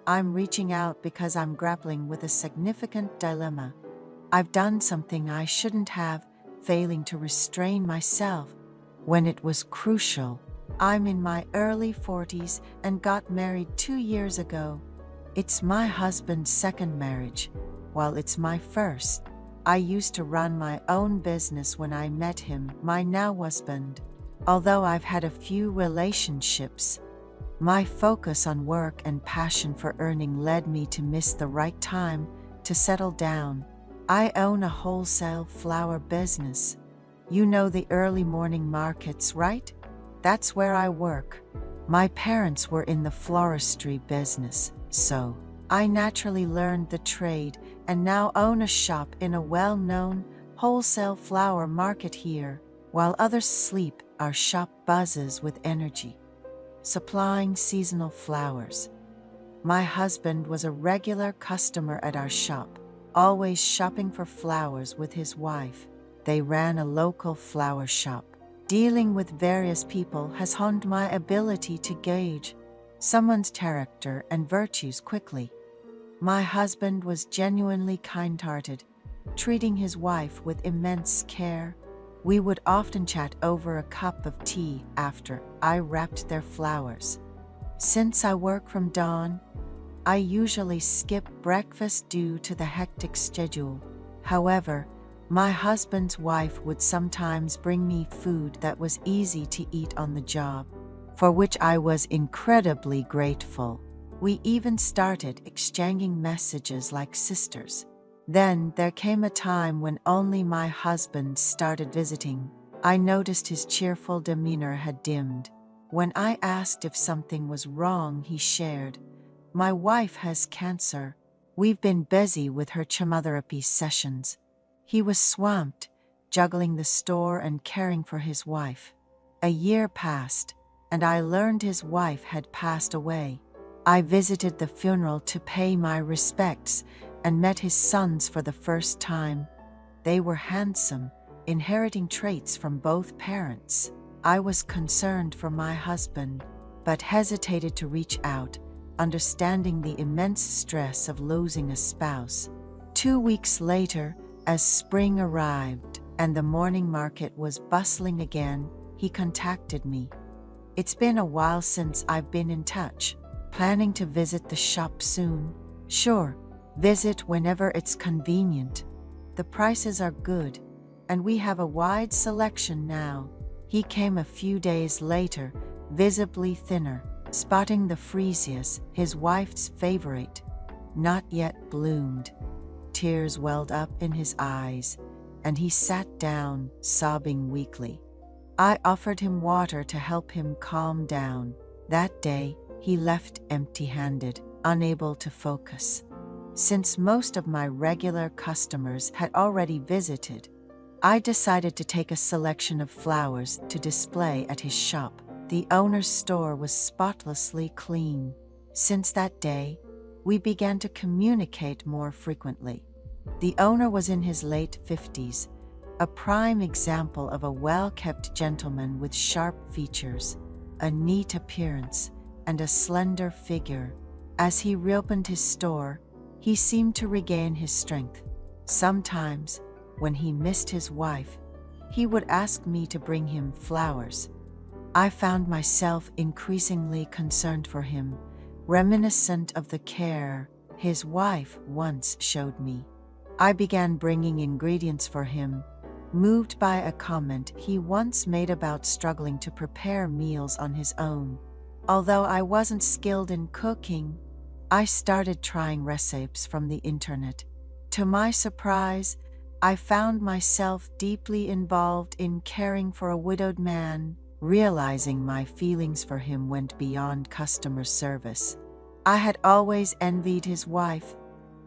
I'm reaching out because I'm grappling with a significant dilemma. I've done something I shouldn't have, failing to restrain myself when it was crucial. I'm in my early 40s and got married 2 years ago. It's my husband's second marriage, while it's my first. I used to run my own business when I met him, my now husband. Although I've had a few relationships, my focus on work and passion for earning led me to miss the right time to settle down. I own a wholesale flower business. You know the early morning markets, right? That's where I work. My parents were in the floristry business, so I naturally learned the trade and now own a shop in a well-known wholesale flower market here. While others sleep, our shop buzzes with energy, supplying seasonal flowers. My husband was a regular customer at our shop, always shopping for flowers with his wife. They ran a local flower shop. Dealing with various people has honed my ability to gauge someone's character and virtues quickly. My husband was genuinely kind-hearted, treating his wife with immense care. We would often chat over a cup of tea after I wrapped their flowers. Since I work from dawn, I usually skip breakfast due to the hectic schedule. However, my husband's wife would sometimes bring me food that was easy to eat on the job, for which I was incredibly grateful. We even started exchanging messages like sisters. Then there came a time when only my husband started visiting. I noticed his cheerful demeanor had dimmed. When I asked if something was wrong, he shared, "My wife has cancer. We've been busy with her chemotherapy sessions." He was swamped, juggling the store and caring for his wife. A year passed, and I learned his wife had passed away. I visited the funeral to pay my respects and met his sons for the first time. They were handsome, inheriting traits from both parents. I was concerned for my husband, but hesitated to reach out, understanding the immense stress of losing a spouse. 2 weeks later, as spring arrived and the morning market was bustling again, he contacted me. "It's been a while since I've been in touch. Planning to visit the shop soon?" "Sure, visit whenever it's convenient. The prices are good, and we have a wide selection now." He came a few days later, visibly thinner, spotting the freesias, his wife's favorite, not yet bloomed. Tears welled up in his eyes, and he sat down, sobbing weakly. I offered him water to help him calm down. That day, he left empty-handed, unable to focus. Since most of my regular customers had already visited, I decided to take a selection of flowers to display at his shop. The owner's store was spotlessly clean. Since that day, we began to communicate more frequently. The owner was in his late 50s, a prime example of a well-kept gentleman with sharp features, a neat appearance, and a slender figure. As he reopened his store, he seemed to regain his strength. Sometimes, when he missed his wife, he would ask me to bring him flowers. I found myself increasingly concerned for him, reminiscent of the care his wife once showed me. I began bringing ingredients for him, moved by a comment he once made about struggling to prepare meals on his own. Although I wasn't skilled in cooking, I started trying recipes from the internet. To my surprise, I found myself deeply involved in caring for a widowed man, realizing my feelings for him went beyond customer service. I had always envied his wife,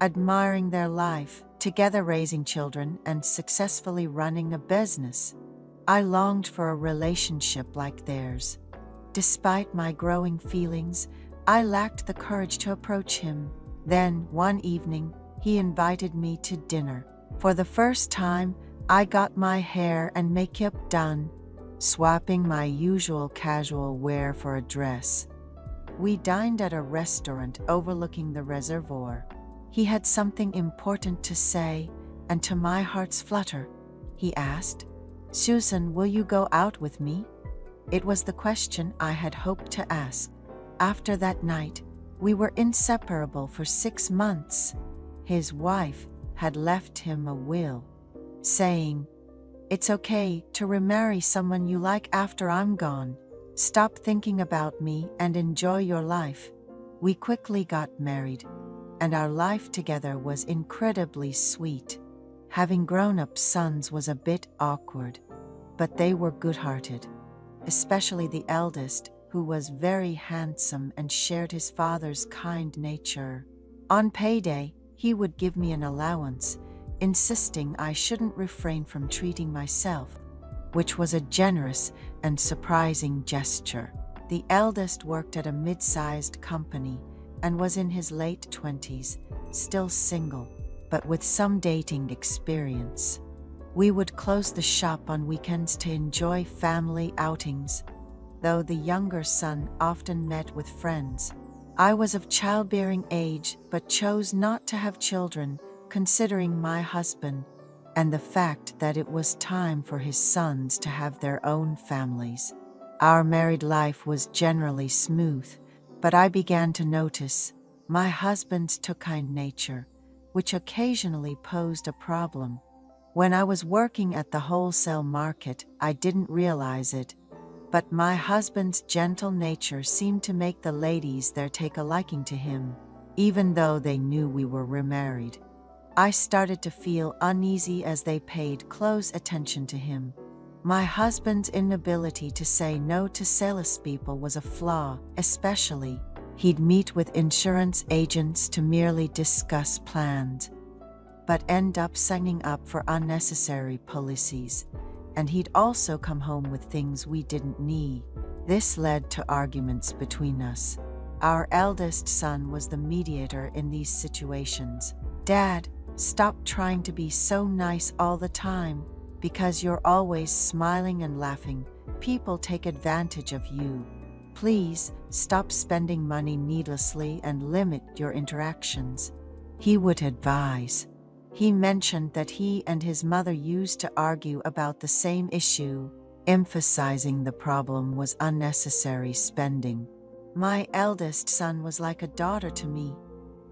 admiring their life, together raising children and successfully running a business. I longed for a relationship like theirs. Despite my growing feelings, I lacked the courage to approach him. Then, one evening, he invited me to dinner. For the first time, I got my hair and makeup done, swapping my usual casual wear for a dress. We dined at a restaurant overlooking the reservoir. He had something important to say, and to my heart's flutter, he asked, "Susan, will you go out with me?" It was the question I had hoped to ask. After that night, we were inseparable for 6 months. His wife had left him a will, saying, "It's okay to remarry someone you like after I'm gone. Stop thinking about me and enjoy your life." We quickly got married, and our life together was incredibly sweet. Having grown-up sons was a bit awkward, but they were good-hearted, especially the eldest, who was very handsome and shared his father's kind nature. On payday, he would give me an allowance, insisting I shouldn't refrain from treating myself, which was a generous and surprising gesture. The eldest worked at a mid-sized company and was in his late 20s, still single, but with some dating experience. We would close the shop on weekends to enjoy family outings, though the younger son often met with friends. I was of childbearing age but chose not to have children, considering my husband and the fact that it was time for his sons to have their own families. Our married life was generally smooth, but I began to notice my husband's too kind nature, which occasionally posed a problem. When I was working at the wholesale market, I didn't realize it, but my husband's gentle nature seemed to make the ladies there take a liking to him, even though they knew we were remarried. I started to feel uneasy as they paid close attention to him. My husband's inability to say no to salespeople was a flaw, especially he'd meet with insurance agents to merely discuss plans, but end up signing up for unnecessary policies, and he'd also come home with things we didn't need. This led to arguments between us. Our eldest son was the mediator in these situations. "Dad, stop trying to be so nice all the time. Because you're always smiling and laughing, people take advantage of you. Please stop spending money needlessly and limit your interactions," he would advise. He mentioned that he and his mother used to argue about the same issue, emphasizing the problem was unnecessary spending. My eldest son was like a daughter to me.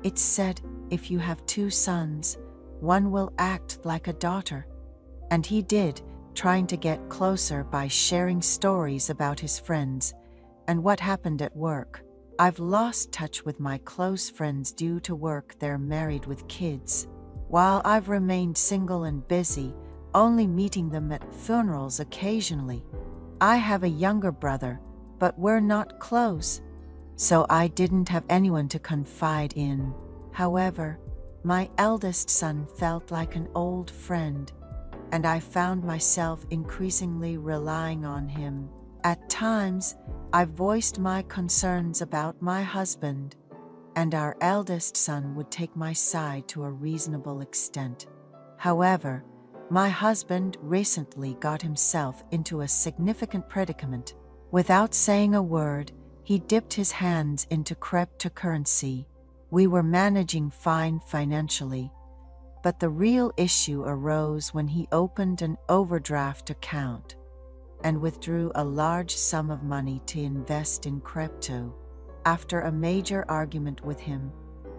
It's said, if you have 2 sons, one will act like a daughter. And he did, trying to get closer by sharing stories about his friends and what happened at work. I've lost touch with my close friends due to work. They're married with kids, while I've remained single and busy, only meeting them at funerals occasionally. I have a younger brother, but we're not close, so I didn't have anyone to confide in. However, my eldest son felt like an old friend, and I found myself increasingly relying on him. At times, I voiced my concerns about my husband, and our eldest son would take my side to a reasonable extent. However, my husband recently got himself into a significant predicament. Without saying a word, he dipped his hands into cryptocurrency. We were managing fine financially, but the real issue arose when he opened an overdraft account and withdrew a large sum of money to invest in crypto. After a major argument with him,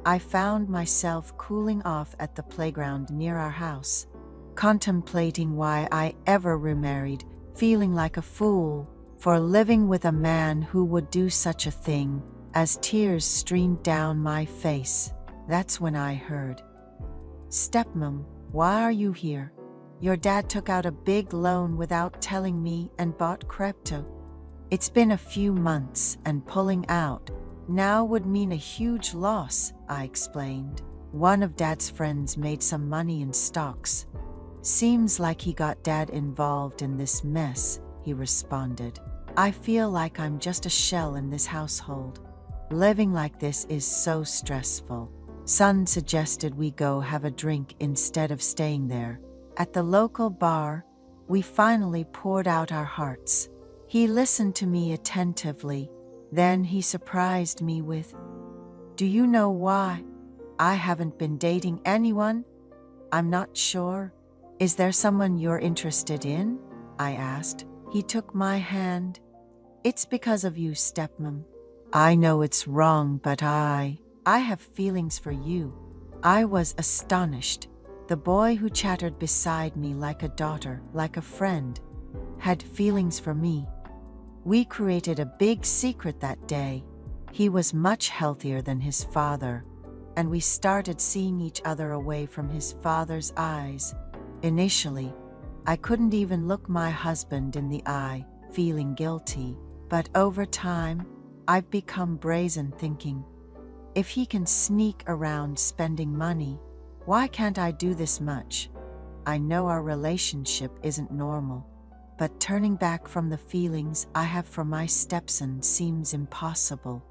I found myself cooling off at the playground near our house, contemplating why I ever remarried, feeling like a fool for living with a man who would do such a thing, as tears streamed down my face. That's when I heard, "Stepmom, why are you here? Your dad took out a big loan without telling me and bought crypto. It's been a few months and pulling out now would mean a huge loss," I explained. "One of Dad's friends made some money in stocks. Seems like he got Dad involved in this mess," he responded. "I feel like I'm just a shell in this household. Living like this is so stressful." Son suggested we go have a drink instead of staying there. At the local bar, we finally poured out our hearts. He listened to me attentively, Then he surprised me with, "Do you know why I haven't been dating anyone? I'm not sure. Is there someone you're interested in?" I asked. He took my hand. "It's because of you, stepmom. I know it's wrong, but I have feelings for you." I was astonished. The boy who chattered beside me like a daughter, like a friend, had feelings for me. We created a big secret that day. He was much healthier than his father, and we started seeing each other away from his father's eyes. Initially, I couldn't even look my husband in the eye, feeling guilty. But over time, I've become brazen, thinking, if he can sneak around spending money, why can't I do this much? I know our relationship isn't normal, but turning back from the feelings I have for my stepson seems impossible.